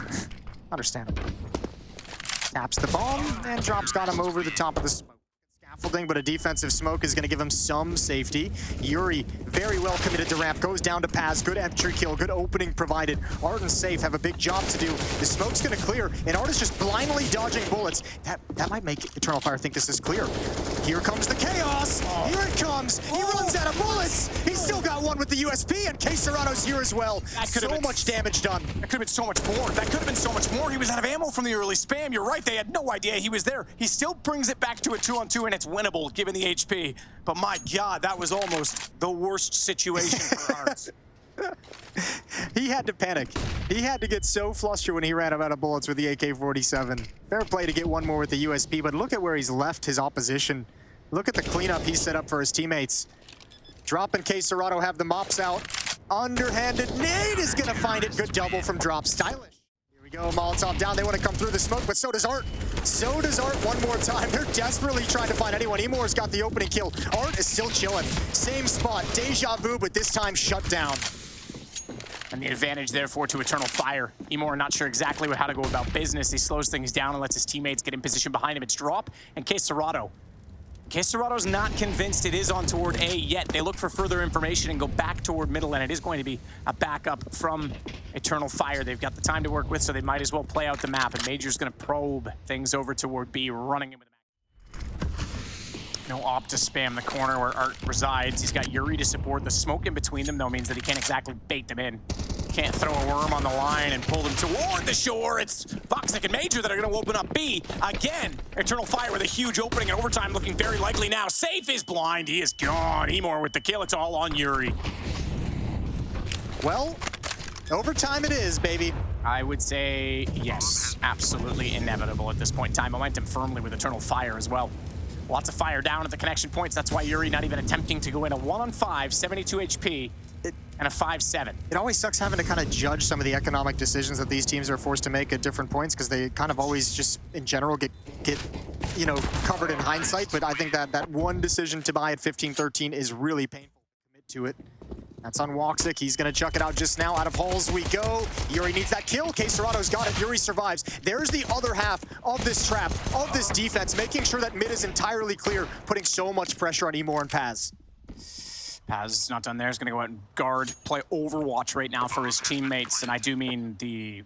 understandable. Taps the bomb, and Drop's got him over the top of the smoke. Scaffolding, but a defensive smoke is going to give him some safety. Yuri, very well committed to ramp, goes down to Paz. Good entry kill, good opening provided. Art and Safe have a big job to do. The smoke's going to clear, and Art is just blindly dodging bullets. That might make Eternal Fire think this is clear. Here comes the chaos. Oh. Here it comes. He runs out of bullets. He's still got one with the USP, and Serato's here as well. So much damage done. That could have been so much more. That could have been so much more. He was out of ammo from the early spam. You're right. They had no idea he was there. He still brings it back to a 2-on-2, and it's winnable given the HP. But my God, that was almost the worst situation for Arts. He had to panic. He had to get so flustered when he ran out of bullets with the AK-47. Fair play to get one more with the USP, but look at where he's left his opposition. Look at the cleanup he set up for his teammates. Drop and Serato have the mops out. Underhanded nade is gonna find it. Good double from Drop. Stylish. Here we go, Molotov down. They want to come through the smoke, but so does Art. So does Art one more time. They're desperately trying to find anyone. Emor's got the opening kill. Art is still chilling. Same spot. Deja vu, but this time shut down. And the advantage, therefore, to Eternal Fire. Emor not sure exactly how to go about business. He slows things down and lets his teammates get in position behind him. It's Drop and Serato. Serato's not convinced it is on toward A yet. They look for further information and go back toward middle, and it is going to be a backup from Eternal Fire. They've got the time to work with, so they might as well play out the map, and Major's going to probe things over toward B, running in with the map. No op to spam the corner where Art resides. He's got Yuri to support. The smoke in between them, though, means that he can't exactly bait them in. Can't throw a worm on the line and pull them toward the shore. It's Voxic and Major that are going to open up B. Again, Eternal Fire with a huge opening in overtime looking very likely now. Safe is blind. He is gone. Emor with the kill. It's all on Yuri. Well, overtime it is, baby. I would say yes, absolutely inevitable at this point in time. Momentum firmly with Eternal Fire as well. Lots of fire down at the connection points. That's why Yuri not even attempting to go in a 1-on-5, 72 HP, and a 5-7. It always sucks having to kind of judge some of the economic decisions that these teams are forced to make at different points because they kind of always just, in general, get you know, covered in hindsight. But I think that one decision to buy at 15-13 is really painful to commit to it. That's on Woxic. He's going to chuck it out just now. Out of holes we go. Yuri needs that kill. K-Serato's got it. Yuri survives. There's the other half of this trap, of this defense, making sure that mid is entirely clear, putting so much pressure on Emor and Paz. Paz is not done there. He's going to go out and guard, play Overwatch right now for his teammates. And I do mean the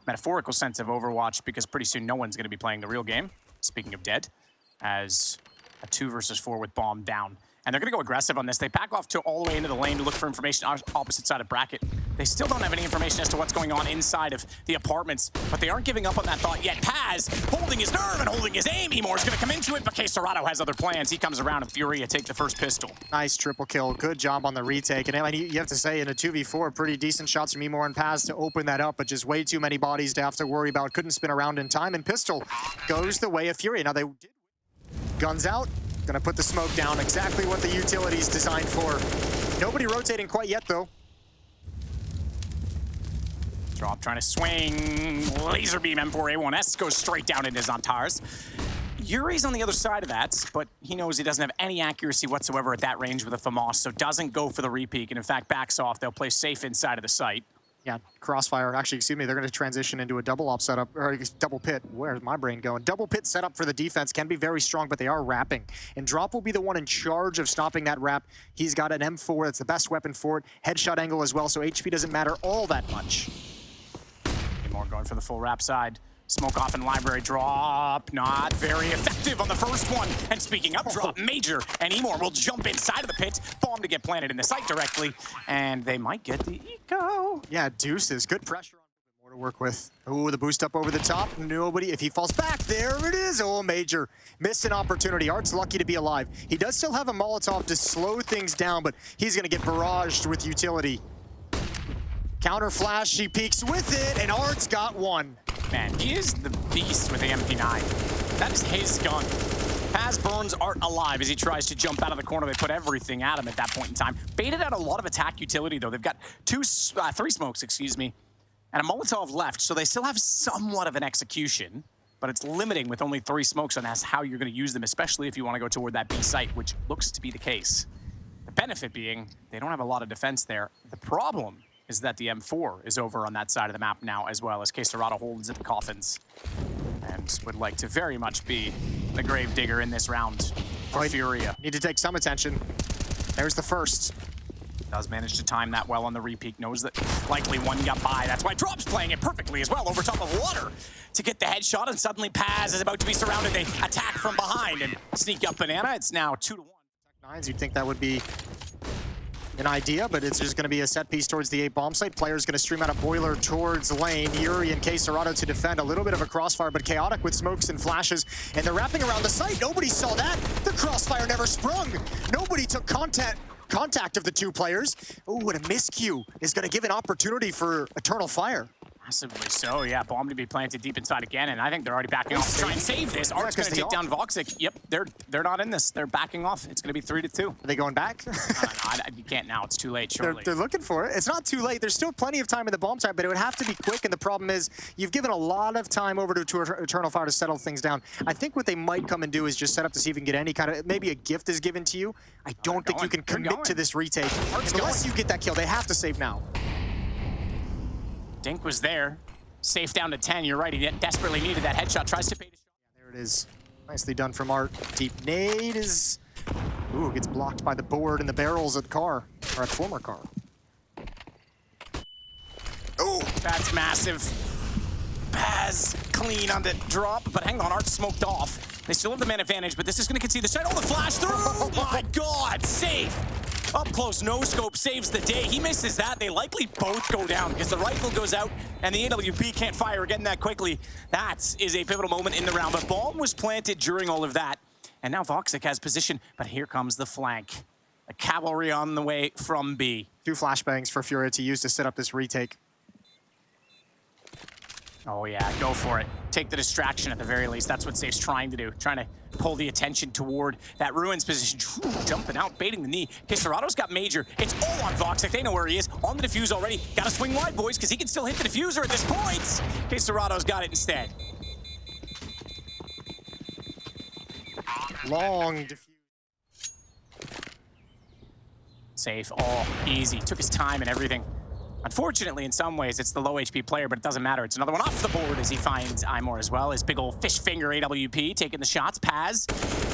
metaphorical sense of Overwatch because pretty soon no one's going to be playing the real game. Speaking of dead, as a 2 versus 4 with bomb down. And they're going to go aggressive on this. They back off to all the way into the lane to look for information on opposite side of bracket. They still don't have any information as to what's going on inside of the apartments, but they aren't giving up on that thought yet. Paz holding his nerve and holding his aim. Emor's going to come into it, but K-Serato has other plans. He comes around and FURIA take the first pistol. Nice triple kill. Good job on the retake. And you have to say, in a 2v4, pretty decent shots from Emor and Paz to open that up, but just way too many bodies to have to worry about. Couldn't spin around in time, and pistol goes the way of FURIA. Now, they did guns out. Gonna put the smoke down, exactly what the utility's designed for. Nobody rotating quite yet, though. Drop trying to swing. Laser beam M4A1S goes straight down into Xantars. Yuri's on the other side of that, but he knows he doesn't have any accuracy whatsoever at that range with a FAMAS, so doesn't go for the repeak, and in fact backs off. They'll play safe inside of the site. Yeah, crossfire. Actually, excuse me, they're going to transition into a double op setup, or double pit. Where's my brain going? Double pit setup for the defense can be very strong, but they are wrapping. And Drop will be the one in charge of stopping that wrap. He's got an M4, that's the best weapon for it. Headshot angle as well, so HP doesn't matter all that much. Emor going for the full wrap side. Smoke off in library drop, not very effective on the first one. And speaking of drop, Major and Emor will jump inside of the pit, bomb to get planted in the site directly, and they might get the eco. Yeah, deuces, good pressure on him. More to work with. Ooh, the boost up over the top. Nobody, if he falls back, there it is. Oh, Major missed an opportunity. Art's lucky to be alive. He does still have a Molotov to slow things down, but he's gonna get barraged with utility. Counter flash, she peeks with it, and Art's got one. Man, he is the beast with the MP9. That is his gun. Paz burns Art alive as he tries to jump out of the corner. They put everything at him at that point in time. Baited out a lot of attack utility, though. They've got three smokes, excuse me, and a Molotov left, so they still have somewhat of an execution, but it's limiting with only 3 smokes, and that's how you're going to use them, especially if you want to go toward that B site, which looks to be the case. The benefit being, they don't have a lot of defense there. The problem is that the M4 is over on that side of the map now, as well as K-Serrato holds at the coffins and would like to very much be the gravedigger in this round for FURIA. Need to take some attention. There's the first. Does manage to time that well on the repeat, knows that likely one got by. That's why Drop's playing it perfectly as well over top of water to get the headshot, and suddenly Paz is about to be surrounded. They attack from behind and sneak up Banana. It's now 2-1. Nines, you'd think that would be an idea, but it's just going to be a set piece towards the A bomb site. Player's going to stream out a boiler towards lane. Yuri and K-Serrato to defend. A little bit of a crossfire, but chaotic with smokes and flashes. And they're wrapping around the site. Nobody saw that. The crossfire never sprung. Nobody took contact of the 2 players. Oh, and a miscue is going to give an opportunity for Eternal Fire. Massively so, yeah. Bomb to be planted deep inside again, and I think they're already backing off to try and save this. Art's going to take down Voxic. Yep, they're not in this. They're backing off. It's going to be 3-2. Are they going back? No, you can't now. It's too late, surely. They're looking for it. It's not too late. There's still plenty of time in the bomb site, but it would have to be quick, and the problem is you've given a lot of time over to Eternal Fire to settle things down. I think what they might come and do is just set up to see if you can get any kind of, maybe a gift is given to you. I don't think you can commit to this retake. Unless you get that kill, they have to save now. Dink was there. Safe down to 10. You're right. He desperately needed that headshot. Tries to bait a shot. There it is. Nicely done from Art. Deep nade is... Ooh, gets blocked by the board and the barrels at the car. Or at former car. Ooh, that's massive. Paz clean on the drop. But hang on, Art smoked off. They still have the man advantage, but this is going to concede the side. Oh, the flash through! Oh my God, safe! Up close, no scope saves the day. He misses that. They likely both go down because the rifle goes out and the AWP can't fire again that quickly. That is a pivotal moment in the round. But bomb was planted during all of that. And now Voxic has position, but here comes the flank. A cavalry on the way from B. 2 flashbangs for FURIA to use to set up this retake. Oh yeah, go for it. Take the distraction at the very least. That's what Safe's trying to do. Trying to pull the attention toward that Ruins position. Jumping out, baiting the knee. Okay, Serrato's got Major. It's all on Voxic. They know where he is. On the defuse already. Gotta swing wide, boys, because he can still hit the diffuser at this point. Okay, Serrato's got it instead. Long diffuse. Safe, oh, easy. Took his time and everything. Unfortunately, in some ways, it's the low HP player, but it doesn't matter. It's another one off the board as he finds Imor as well. His big old fish finger AWP taking the shots. Paz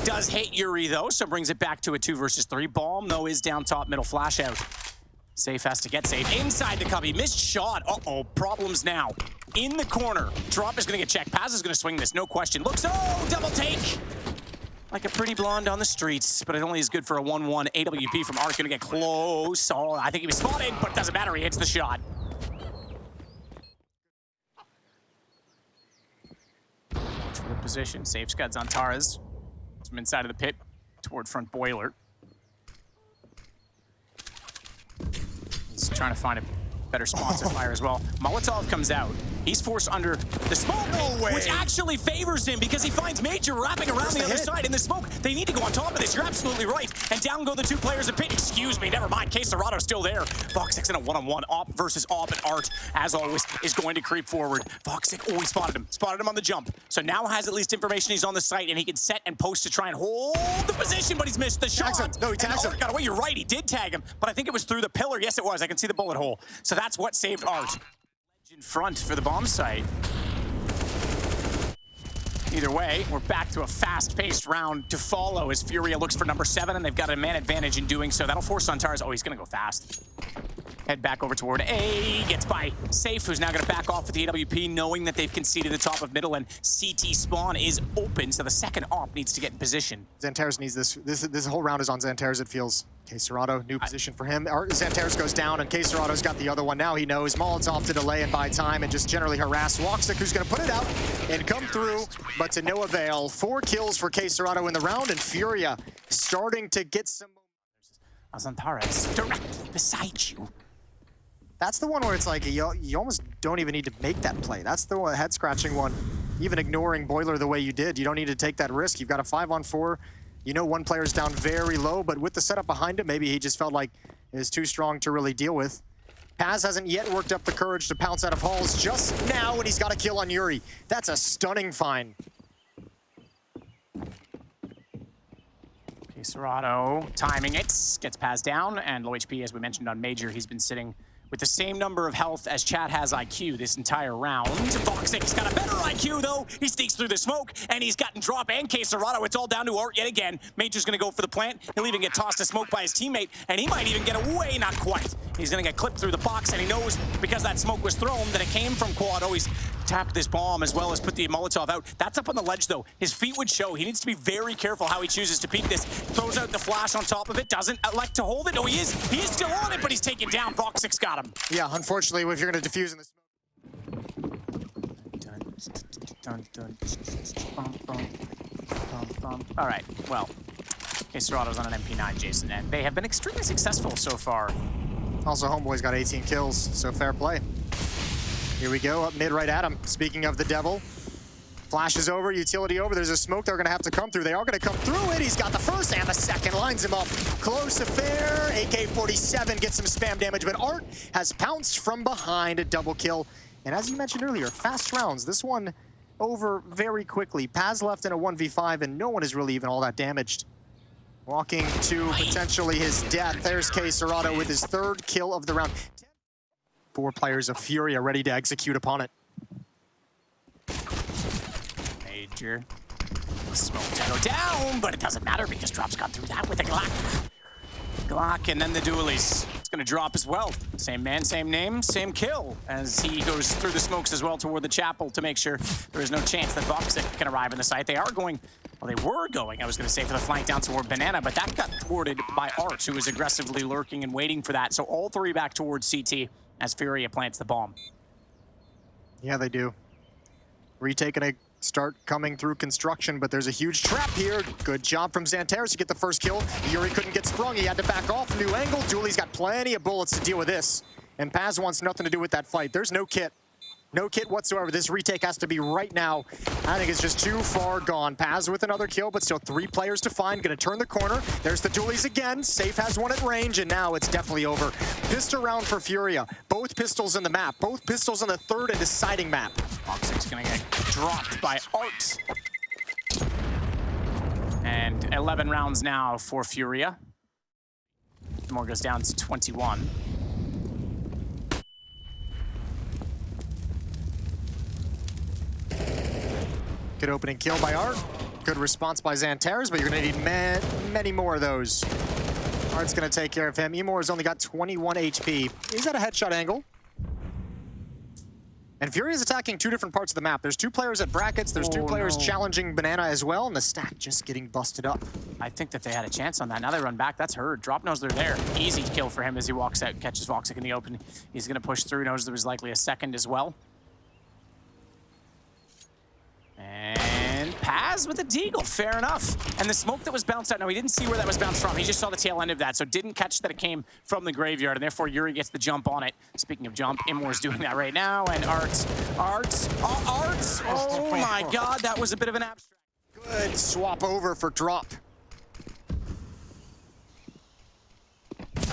does hit Yuri, though, so brings it back to a 2 versus 3. Bomb, though, is down top, middle flash out. Safe has to get safe. Inside the cubby, missed shot. Uh-oh, problems now. In the corner. Drop is going to get checked. Paz is going to swing this, no question. Looks, oh, double take. Like a pretty blonde on the streets, but it only is good for a 1-1. AWP from Arc gonna get close. Oh, I think he was spotted, but it doesn't matter. He hits the shot. Watch for the position. Safe scuds on Taras. From inside of the pit toward front boiler. He's trying to find a better spot to fire as well. Molotov comes out. He's forced under the smoke, which actually favors him because he finds Major wrapping around the other side in the smoke. They need to go on top of this. You're absolutely right. And down go the 2 players of pit. Excuse me, never mind. K Serrato's still there. Voxic in a 1-on-1. Op versus Op, and Art, as always, is going to creep forward. Voxic, oh, he spotted him on the jump. So now has at least information he's on the site, and he can set and post to try and hold the position, but he's missed the shot. No, he tags him. Got away. You're right, he did tag him, but I think it was through the pillar. Yes, it was. I can see the bullet hole. So that's what saved Art. In front for the bomb site. Either way, we're back to a fast-paced round to follow as FURIA looks for number 7, and they've got a man advantage in doing so. That'll force Antares. Oh, he's going to go fast. Head back over toward A. Gets by Safe, who's now going to back off with the AWP, knowing that they've conceded the top of middle, and CT spawn is open, so the second op needs to get in position. Xantares needs this. This whole round is on Xantares, it feels. K Serrato, new position for him. Xantares goes down, and K Serrato's got the other one. Now he knows Molotov to delay and buy time and just generally harass Voxic, who's going to put it out and come through, but to no avail. 4 kills for K Serrato in the round, and FURIA starting to get some... Xantares directly beside you. That's the one where it's like, you almost don't even need to make that play. That's the head-scratching one. Even ignoring Boiler the way you did, you don't need to take that risk. You've got a 5-on-4. You know one player's down very low, but with the setup behind him, maybe he just felt like it was too strong to really deal with. Paz hasn't yet worked up the courage to pounce out of halls just now, and he's got a kill on Yuri. That's a stunning find. Okay, Serrato timing it, gets Paz down, and low HP, as we mentioned on Major, he's been sitting with the same number of health as Chad has IQ this entire round. Voxic's got a better IQ, though. He sneaks through the smoke, and he's gotten drop and K Serrato. It's all down to Art yet again. Major's going to go for the plant. He'll even get tossed to smoke by his teammate, and he might even get away. Not quite. He's going to get clipped through the box, and he knows because that smoke was thrown that it came from Quad. Oh, he's tapped this bomb as well as put the Molotov out. That's up on the ledge, though. His feet would show. He needs to be very careful how he chooses to peek this. Throws out the flash on top of it. Doesn't elect to hold it. No, he is still on it, but he's taken down. Voxic's got him. Yeah, unfortunately, if you're going to defuse in the smoke. All right, well, okay, Serrato's on an MP9, Jason, and they have been extremely successful so far. Also, Homeboy's got 18 kills, so fair play. Here we go, up mid right at him. Speaking of the devil, flash is over, utility over. There's a smoke they're going to have to come through. They are going to come through it. He's got the first and the second, lines him up. Close affair. AK-47 gets some spam damage, but Art has pounced from behind, a double kill. And as you mentioned earlier, fast rounds. This one over very quickly. Paz left in a 1v5, and no one is really even all that damaged. Walking to potentially his death. There's K Serrato with his 3rd kill of the round. 4 players of FURIA ready to execute upon it. Major. Smoke to go down, but it doesn't matter because Drop's gone through that with a Glock. Glock, and then the dualies. It's going to drop as well. Same man, same name, same kill, as he goes through the smokes as well toward the chapel to make sure there is no chance that Voxic can arrive in the site. They are going Well, they were going, I was going to say, for the flank down toward Banana, but that got thwarted by Arts, who was aggressively lurking and waiting for that. So all three back towards CT as FURIA plants the bomb. Yeah, they do. Retake gonna start coming through construction, but there's a huge trap here. Good job from Xantares to get the first kill. Yuri couldn't get sprung. He had to back off. New angle. Dooley's got plenty of bullets to deal with this. And Paz wants nothing to do with that fight. There's no kit. No kit whatsoever. This retake has to be right now. I think it's just too far gone. Paz with another kill, but still 3 players to find. Gonna turn the corner. There's the Doolies again. Safe has one at range, and now it's definitely over. Pistol round for FURIA. Both pistols in the map. Both pistols on the third and deciding map. Fox gonna get dropped by Art. And 11 rounds now for FURIA. More goes down to 21. Good opening kill by Art. Good response by Xantares, but you're going to need many more of those. Art's going to take care of him. Emor's only got 21 HP. He's at a headshot angle. And FURIA's attacking 2 different parts of the map. There's 2 players at brackets. There's 2 players challenging Banana as well, and the stack just getting busted up. I think that they had a chance on that. Now they run back. That's Herd. Drop knows they're there. Easy kill for him as he walks out, catches Voxic in the open. He's going to push through. Knows there was likely a second as well. And Paz with a deagle, fair enough. And the smoke that was bounced out, no, he didn't see where that was bounced from. He just saw the tail end of that, so didn't catch that it came from the graveyard, and therefore Yuri gets the jump on it. Speaking of jump, Imor's doing that right now, and Arts, oh my God, that was a bit of an abstract. Good swap over for drop.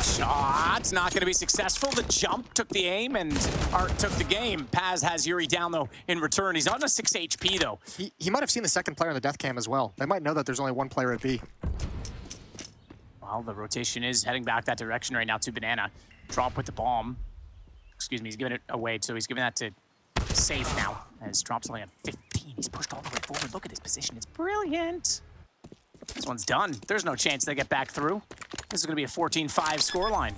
Shot's not going to be successful. The jump took the aim, and Art took the game. Paz has Yuri down, though, in return. He's on a 6 HP, though. He might have seen the second player in the death cam as well. They might know that there's only 1 player at B. Well, the rotation is heading back that direction right now to Banana. Drop with the bomb. Excuse me, he's giving it away, so he's giving that to Safe now. As Drop's only on 15. He's pushed all the way forward. Look at his position. It's brilliant. This one's done. There's no chance they get back through. This is going to be a 14-5 scoreline.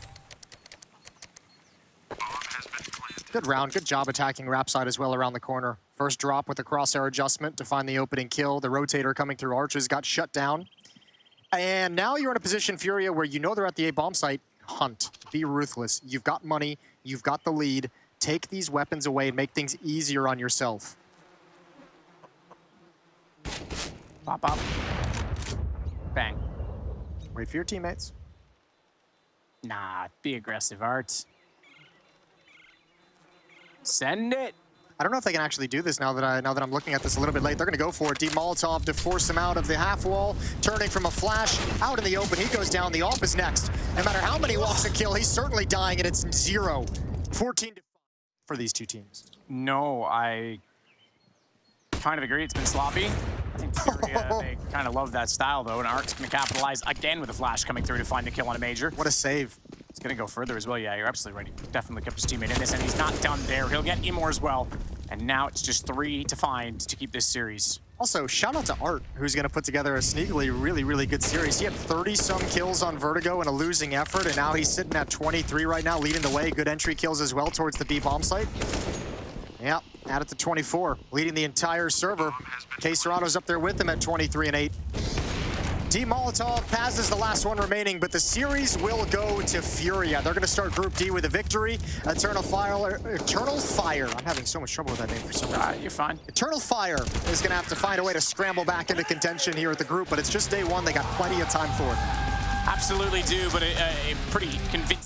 Good round. Good job attacking Rapside as well around the corner. First drop with the crosshair adjustment to find the opening kill. The rotator coming through Arches got shut down. And now you're in a position, FURIA, where you know they're at the A bomb site. Hunt. Be ruthless. You've got money. You've got the lead. Take these weapons away and make things easier on yourself. Pop up. Bang. Wait for your teammates. Nah, be aggressive, Art. Send it. I don't know if they can actually do this now that I'm looking at this a little bit late. They're going to go for it. Molotov to force him out of the half wall. Turning from a flash out in the open. He goes down. The AWP is next. No matter how many walks and kill, he's certainly dying, and it's 0. 14 for these 2 teams. No, I kind of agree. It's been sloppy. I think FURIA, they kind of love that style, though, and Art's going to capitalize again with a flash coming through to find a kill on a major. What a save. It's going to go further as well. Yeah, you're absolutely right. He definitely kept his teammate in this, and he's not done there. He'll get Emor as well. And now it's just 3 to find to keep this series. Also, shout out to Art, who's going to put together a sneakily really good series. He had 30-some kills on Vertigo in a losing effort, and now he's sitting at 23 right now, leading the way. Good entry kills as well towards the B bomb site. Yep, add it to 24, leading the entire server. K Serrato's up there with him at 23 and 8. Molotov, Paz is the last one remaining, but the series will go to FURIA. They're going to start Group D with a victory. Eternal Fire. I'm having so much trouble with that name for some reason. You're fine. Eternal Fire is going to have to find a way to scramble back into contention here at the group, but it's just day 1. They got plenty of time for it. Absolutely do, but a pretty convincing